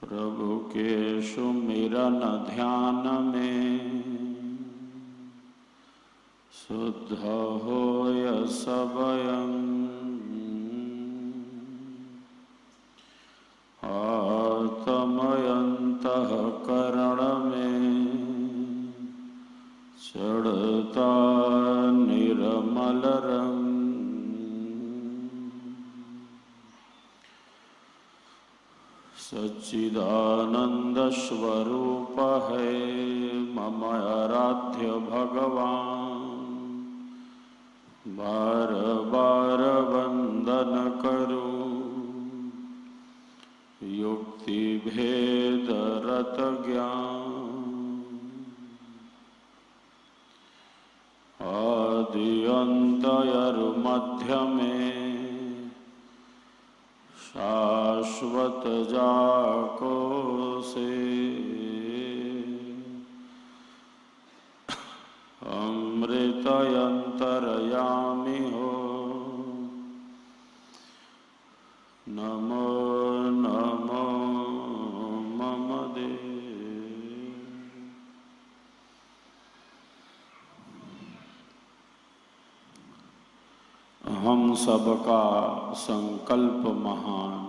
प्रभु के सुमिरन ध्यान में शुद्ध होय सबयं। आत्मयंतःकरण में चढ़ता निर्मल रंग। सच्चिदानंद स्वरूप है मम आराध्य भगवान। बार बार वंदन करूं युक्ति भेद रत ज्ञान। आदि अंत मध्य में शाश्वत जाको से। अमृत अंतरयामी हो नमो नमो मम देव। हम सबका संकल्प महान।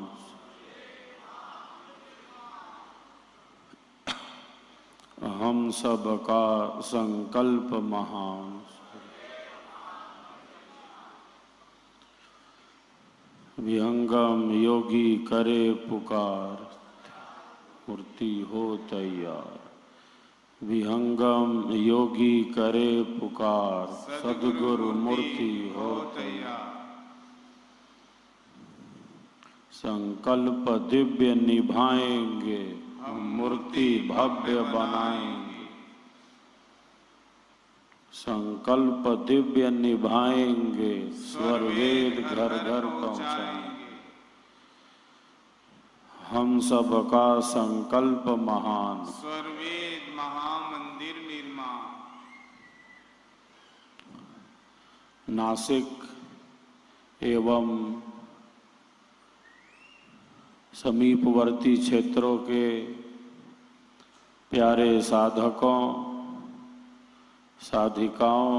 हम सबका संकल्प महान। विहंगम योगी करे पुकार मूर्ति हो तैयार। विहंगम योगी करे पुकार सद्गुरु मूर्ति हो तैयार। संकल्प दिव्य निभाएंगे मूर्ति भव्य बनाएंगे। संकल्प दिव्य निभाएंगे स्वर वेद घर घर पहुंचाएंगे। हम सबका संकल्प महान। स्वर वेद महामंदिर निर्माण। नासिक एवं समीपवर्ती क्षेत्रों के प्यारे साधकों साधिकाओं,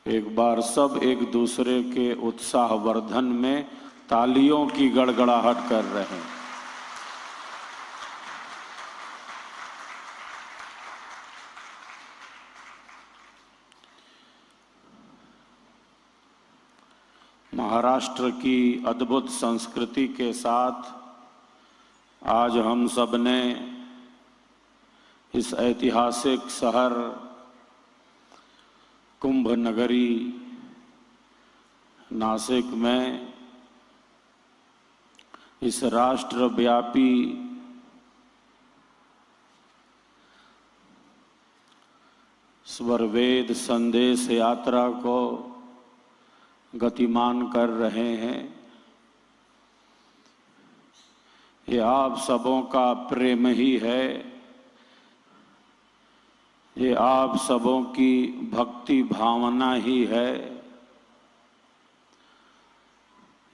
एक बार सब एक दूसरे के उत्साह वर्धन में तालियों की गड़गड़ाहट कर रहे हैं। महाराष्ट्र की अद्भुत संस्कृति के साथ आज हम सब ने इस ऐतिहासिक शहर कुंभ नगरी नासिक में इस राष्ट्रव्यापी स्वरवेद संदेश यात्रा को गतिमान कर रहे हैं। ये आप सबों का प्रेम ही है। ये आप सबों की भक्ति भावना ही है।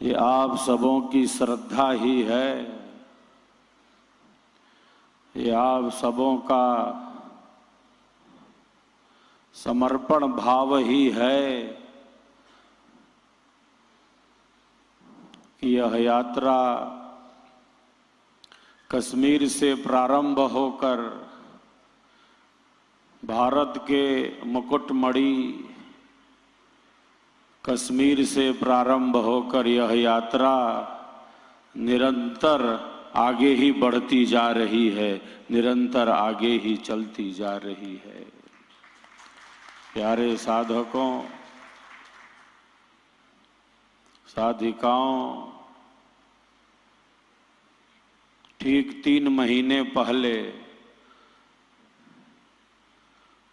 ये आप सबों की श्रद्धा ही है। ये आप सबों का समर्पण भाव ही है कि यह यात्रा कश्मीर से प्रारंभ होकर भारत के मुकुटमणि कश्मीर से प्रारंभ होकर यह यात्रा निरंतर आगे ही बढ़ती जा रही है, निरंतर आगे ही चलती जा रही है। प्यारे साधकों साधिकाओं, ठीक 3 महीने पहले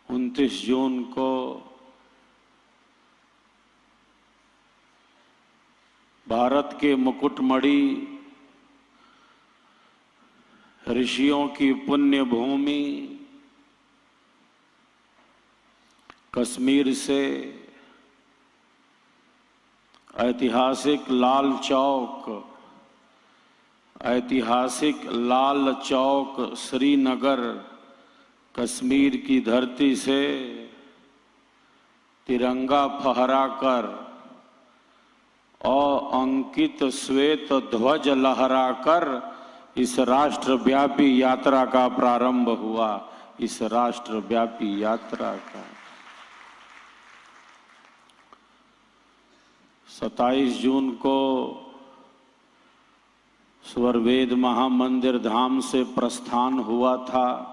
29 जून को भारत के मुकुटमणि ऋषियों की पुण्य भूमि कश्मीर से ऐतिहासिक लाल चौक ऐतिहासिक लाल चौक श्रीनगर कश्मीर की धरती से तिरंगा फहराकर और अंकित श्वेत ध्वज लहराकर इस राष्ट्रव्यापी यात्रा का प्रारंभ हुआ। इस राष्ट्रव्यापी यात्रा का 27 जून को स्वरवेद महामंदिर धाम से प्रस्थान हुआ था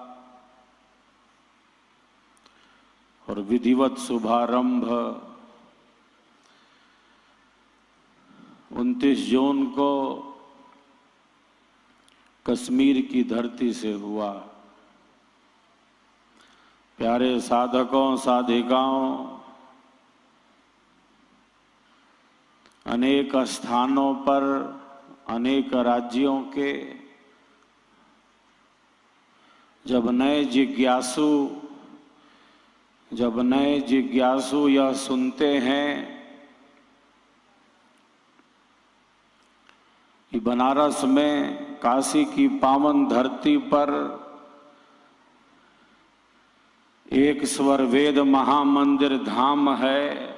और विधिवत शुभारंभ 29 जून को कश्मीर की धरती से हुआ। प्यारे साधकों साधिकाओं, अनेक स्थानों पर अनेक राज्यों के जब नए जिज्ञासु यह सुनते हैं कि बनारस में काशी की पावन धरती पर एक स्वरवेद महामंदिर धाम है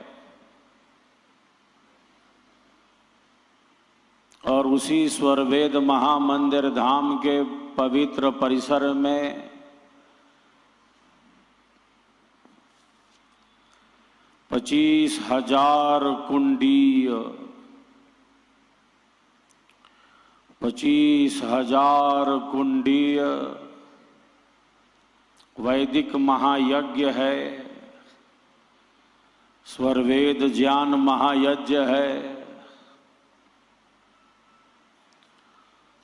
और उसी स्वरवेद महामंदिर धाम के पवित्र परिसर में 25,000 कुंडीय 25,000 कुंडीय वैदिक महायज्ञ है, स्वरवेद ज्ञान महायज्ञ है।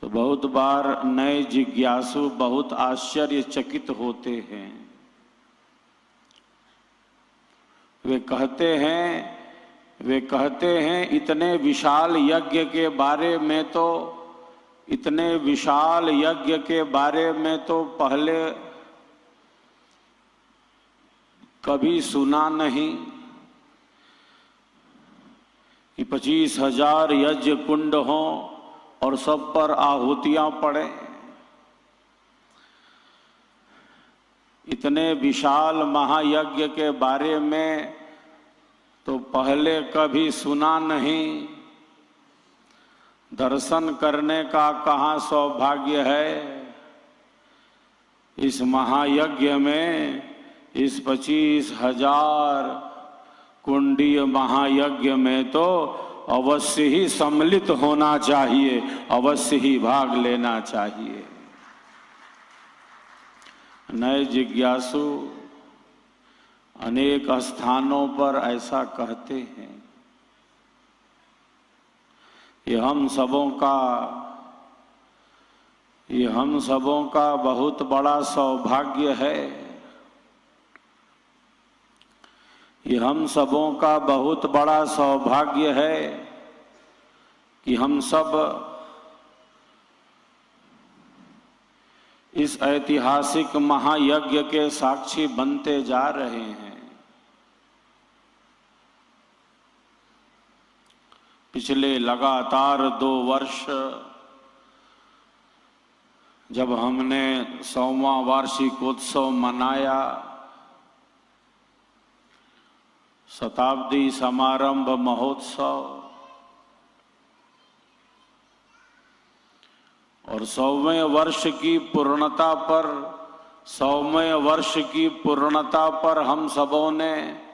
तो बहुत बार नए जिज्ञासु बहुत आश्चर्यचकित होते हैं। वे कहते हैं इतने विशाल यज्ञ के बारे में तो पहले कभी सुना नहीं कि 25,000 यज्ञ कुंड हों और सब पर आहुतियां पड़े। इतने विशाल महायज्ञ के बारे में तो पहले कभी सुना नहीं। दर्शन करने का कहाँ सौभाग्य है। इस महायज्ञ में, इस 25,000 कुंडीय महायज्ञ में तो अवश्य ही सम्मिलित होना चाहिए, अवश्य ही भाग लेना चाहिए। नए जिज्ञासु अनेक स्थानों पर ऐसा कहते हैं। ये हम सबों का बहुत बड़ा सौभाग्य है। ये हम सबों का बहुत बड़ा सौभाग्य है कि हम सब इस ऐतिहासिक महायज्ञ के साक्षी बनते जा रहे हैं। पिछले लगातार 2 वर्ष जब हमने 100वां वार्षिकोत्सव मनाया, शताब्दी समारंभ महोत्सव, और 100वें वर्ष की पूर्णता पर हम सबों ने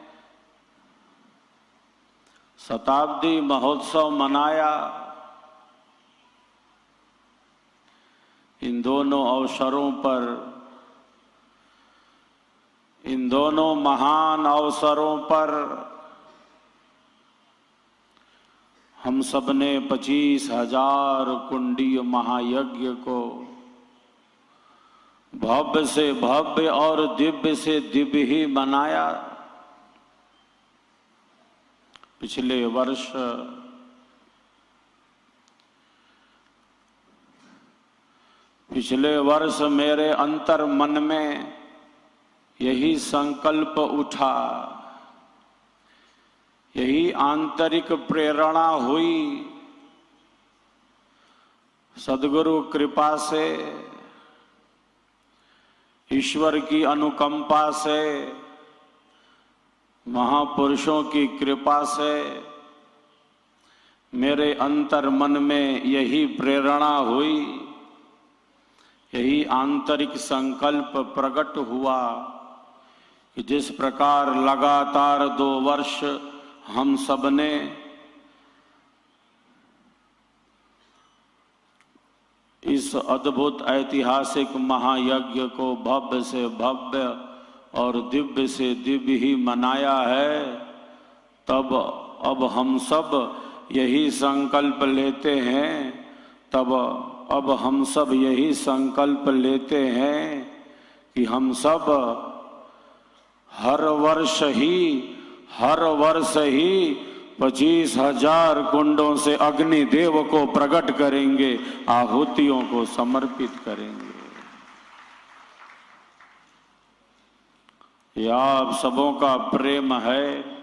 शताब्दी महोत्सव मनाया। इन दोनों अवसरों पर, इन दोनों महान अवसरों पर हम सब ने 25,000 कुंडीय महायज्ञ को भव्य से भव्य और दिव्य से दिव्य ही मनाया। पिछले वर्ष मेरे अंतर मन में यही संकल्प उठा, यही आंतरिक प्रेरणा हुई सद्गुरु कृपा से, ईश्वर की अनुकंपा से, महापुरुषों की कृपा से मेरे अंतर मन में यही प्रेरणा हुई, यही आंतरिक संकल्प प्रकट हुआ कि जिस प्रकार लगातार 2 वर्ष हम सबने इस अद्भुत ऐतिहासिक महायज्ञ को भव्य से भव्य और दिव्य से दिव्य ही मनाया है, तब अब हम सब यही संकल्प लेते हैं, अब हम सब यही संकल्प लेते हैं कि हम सब हर वर्ष ही 25,000 कुंडों से अग्निदेव को प्रकट करेंगे, आहुतियों को समर्पित करेंगे। यह आप सबों का प्रेम है।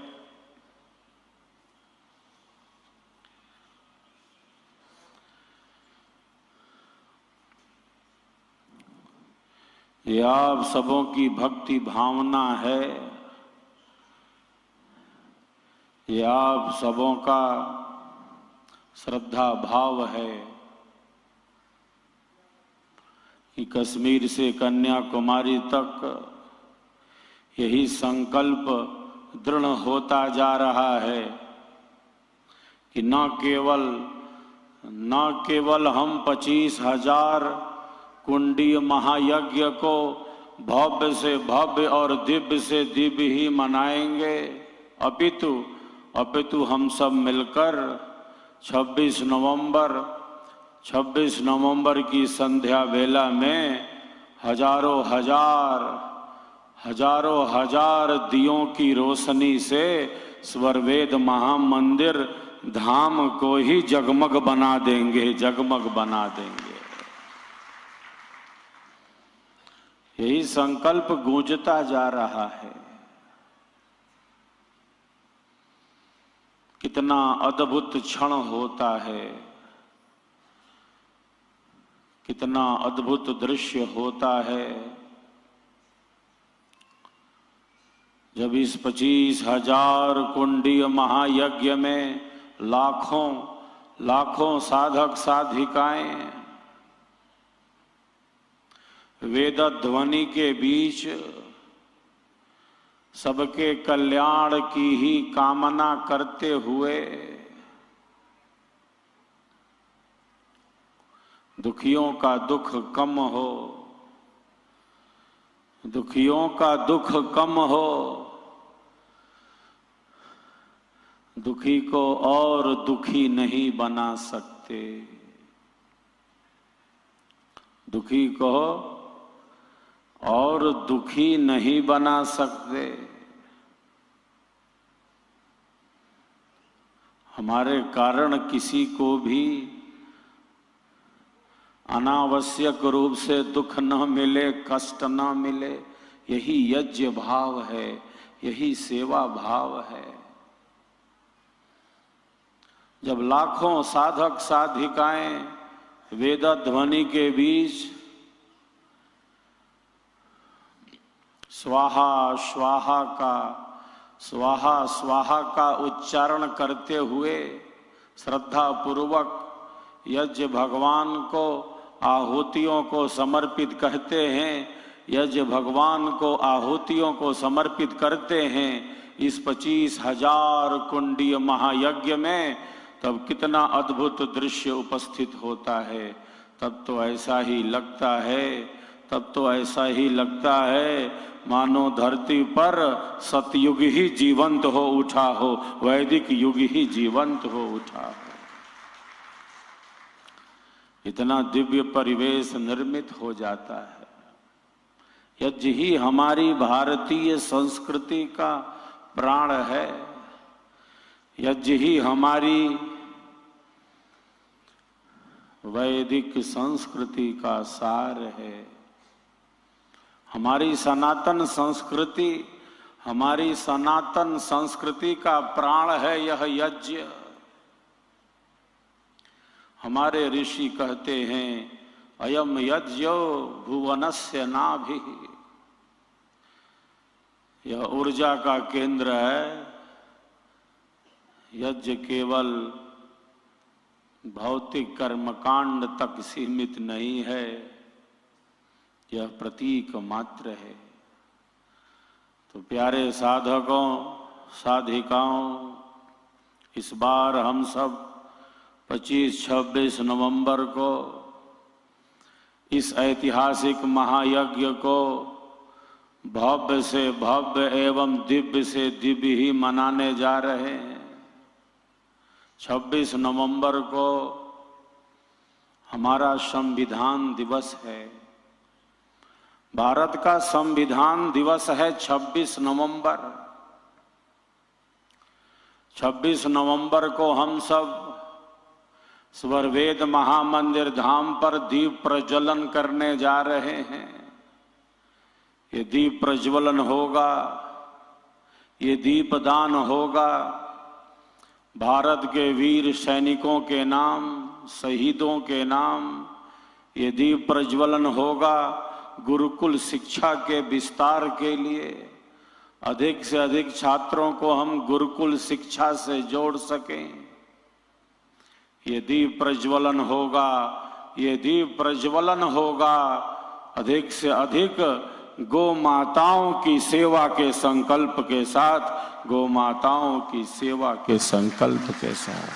यह आप सबों की भक्ति भावना है। यह आप सबों का श्रद्धा भाव है कि कश्मीर से कन्याकुमारी तक यही संकल्प दृढ़ होता जा रहा है कि न केवल हम 25,000 कुंडीय महायज्ञ को भव्य से भव्य और दिव्य से दिव्य ही मनाएंगे, अपितु हम सब मिलकर 26 नवंबर की संध्या वेला में हजारों हजार दियों की रोशनी से स्वरवेद महामंदिर धाम को ही जगमग बना देंगे। यही संकल्प गूंजता जा रहा है। कितना अद्भुत क्षण होता है, कितना अद्भुत दृश्य होता है जब इस 25,000 कुंडीय महायज्ञ में लाखों साधक साधिकाएं वेद ध्वनि के बीच सबके कल्याण की ही कामना करते हुए दुखियों का दुख कम हो, दुखी को और दुखी नहीं बना सकते, दुखी को और दुखी नहीं बना सकते। हमारे कारण किसी को भी अनावश्यक रूप से दुख न मिले, कष्ट न मिले, यही यज्ञ भाव है, यही सेवा भाव है। जब लाखों साधक साधिकाएं वेद ध्वनि के बीच स्वाहा स्वाहा का उच्चारण करते हुए श्रद्धा पूर्वक यज्ञ भगवान को आहुतियों को समर्पित कहते हैं, यज्ञ भगवान को आहुतियों को समर्पित करते हैं इस 25,000 कुंडीय महायज्ञ में, तब कितना अद्भुत दृश्य उपस्थित होता है। तब तो ऐसा ही लगता है मानो धरती पर सतयुग ही जीवंत हो उठा हो, वैदिक युग ही जीवंत हो उठा हो। इतना दिव्य परिवेश निर्मित हो जाता है। यज्ञ ही हमारी भारतीय संस्कृति का प्राण है, यज्ञ ही हमारी वैदिक संस्कृति का सार है। हमारी सनातन संस्कृति का प्राण है यह यज्ञ। हमारे ऋषि कहते हैं अयम यज्ञो भुवनस्य नाभि, यह ऊर्जा का केंद्र है। यज्ञ केवल भौतिक कर्मकांड तक सीमित नहीं है, यह प्रतीक मात्र है। तो प्यारे साधकों साधिकाओं, इस बार हम सब 25-26 नवंबर को इस ऐतिहासिक महायज्ञ को भव्य से भव्य एवं दिव्य से दिव्य ही मनाने जा रहे हैं। 26 नवंबर को हमारा संविधान दिवस है। भारत का संविधान दिवस है 26 नवंबर। 26 नवंबर को हम सब स्वरवेद महामंदिर धाम पर दीप प्रज्वलन करने जा रहे हैं। ये दीप प्रज्वलन होगा, ये दीपदान होगा भारत के वीर सैनिकों के नाम, शहीदों के नाम। ये दीप प्रज्वलन होगा गुरुकुल शिक्षा के विस्तार के लिए। अधिक से अधिक छात्रों को हम गुरुकुल शिक्षा से जोड़ सकें। ये दीप प्रज्वलन होगा, ये दीप प्रज्वलन होगा अधिक से अधिक गौ माताओं की सेवा के संकल्प के साथ, गौ माताओं की सेवा के संकल्प के साथ,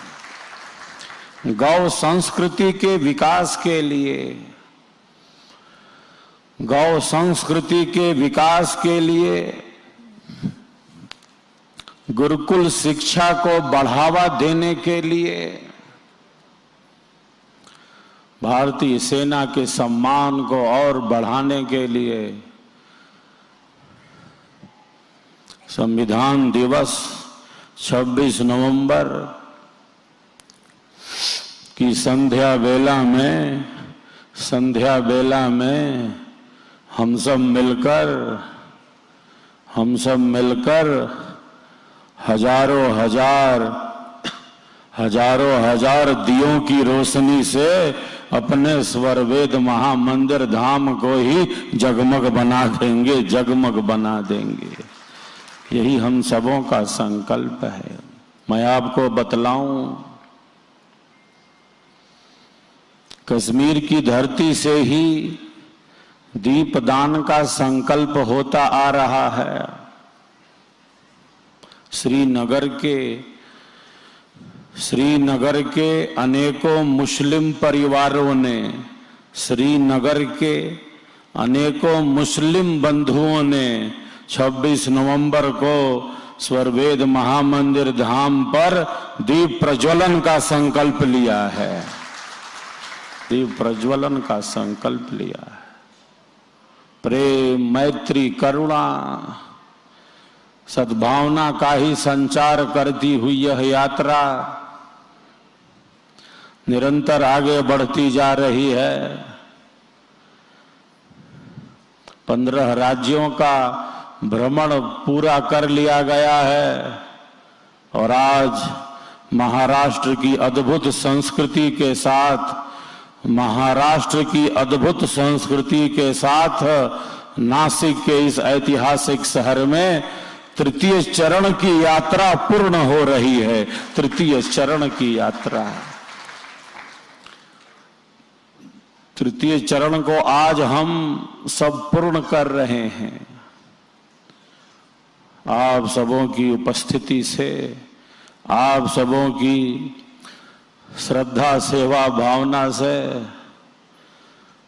गौ संस्कृति के विकास के लिए, गौ संस्कृति के विकास के लिए गुरुकुल शिक्षा को बढ़ावा देने के लिए, भारतीय सेना के सम्मान को और बढ़ाने के लिए संविधान दिवस 26 नवंबर की संध्या बेला में हम सब मिलकर हजारों हजार दियों की रोशनी से अपने स्वरवेद महामंदिर धाम को ही जगमग बना देंगे। यही हम सबों का संकल्प है। मैं आपको बतलाऊं, कश्मीर की धरती से ही दीपदान का संकल्प होता आ रहा है। श्रीनगर के अनेकों मुस्लिम परिवारों ने, श्रीनगर के अनेकों मुस्लिम बंधुओं ने 26 नवंबर को स्वरवेद महामंदिर धाम पर दीप प्रज्वलन का संकल्प लिया है। दीप प्रज्वलन का संकल्प लिया है। प्रेम, मैत्री, करुणा, सद्भावना का ही संचार करती हुई यह यात्रा निरंतर आगे बढ़ती जा रही है। 15 राज्यों का भ्रमण पूरा कर लिया गया है और आज महाराष्ट्र की अद्भुत संस्कृति के साथ नासिक के इस ऐतिहासिक शहर में तृतीय चरण की यात्रा पूर्ण हो रही है। तृतीय चरण की यात्रा, तृतीय चरण को आज हम सब पूर्ण कर रहे हैं। आप सबों की उपस्थिति से, आप सबों की श्रद्धा सेवा भावना से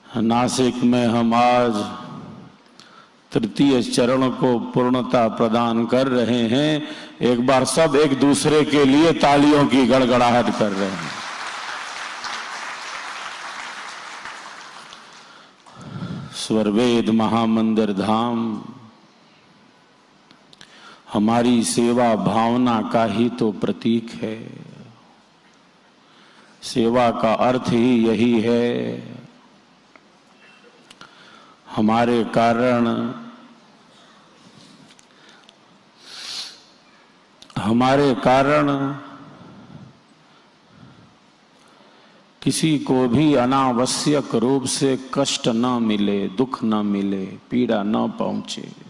नासिक में हम आज तृतीय चरण को पूर्णता प्रदान कर रहे हैं। एक बार सब एक दूसरे के लिए तालियों की गड़गड़ाहट कर रहे हैं। स्वरवेद महामंदिर धाम हमारी सेवा भावना का ही तो प्रतीक है। सेवा का अर्थ ही यही है। हमारे कारण किसी को भी अनावश्यक रूप से कष्ट न मिले, दुख न मिले, पीड़ा न पहुंचे।